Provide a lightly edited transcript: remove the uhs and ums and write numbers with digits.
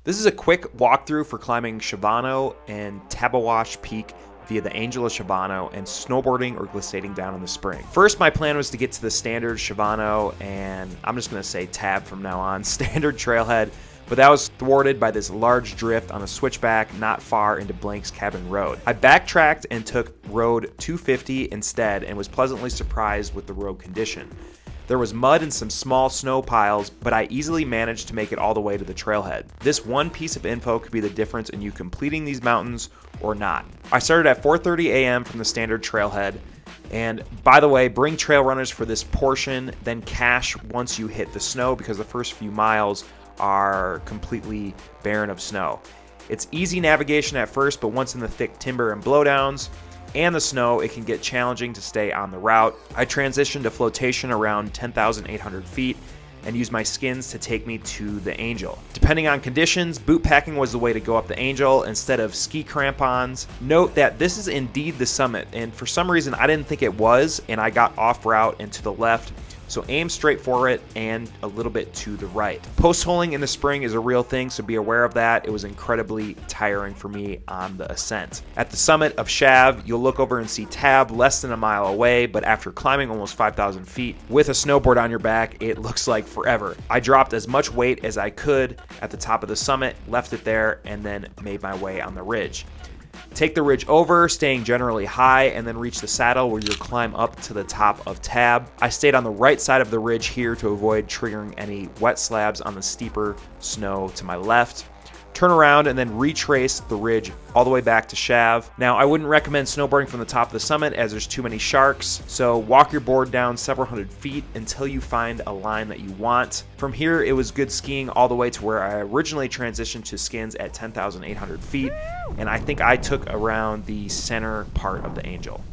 This is a quick walkthrough for climbing Shavano and Tabeguache Peak via the Angel of Shavano and snowboarding or glissading down in the spring. First, my plan was to get to the standard Shavano, and I'm just going to say Tab from now on, standard trailhead, but that was thwarted by this large drift on a switchback not far into Blank's Cabin Road. I backtracked and took road 250 instead and was pleasantly surprised with the road condition. There was mud and some small snow piles, but I easily managed to make it all the way to the trailhead. This one piece of info could be the difference in you completing these mountains or not. I started at 4:30 a.m. from the standard trailhead, and by the way, bring trail runners for this portion, then cache once you hit the snow because the first few miles are completely barren of snow. It's easy navigation at first, but once in the thick timber and blowdowns and the snow, it can get challenging to stay on the route. I transitioned to flotation around 10,800 feet and used my skins to take me to the Angel. Depending on conditions, boot packing was the way to go up the Angel instead of ski crampons. Note that this is indeed the summit, and for some reason I didn't think it was, and I got off route and to the left. So aim straight for it and a little bit to the right. Post-holing in the spring is a real thing, so be aware of that. It was incredibly tiring for me on the ascent. At the summit of Shav, you'll look over and see Tab less than a mile away, but after climbing almost 5,000 feet with a snowboard on your back, it looks like forever. I dropped as much weight as I could at the top of the summit, left it there, and then made my way on the ridge. Take the ridge over, staying generally high, and then reach the saddle where you'll climb up to the top of Tab. I stayed on the right side of the ridge here to avoid triggering any wet slabs on the steeper snow to my left. Turn around and then retrace the ridge all the way back to Shav. Now, I wouldn't recommend snowboarding from the top of the summit as there's too many sharks, so walk your board down several hundred feet until you find a line that you want. From here, it was good skiing all the way to where I originally transitioned to skins at 10,800 feet, and I think I took around the center part of the Angel.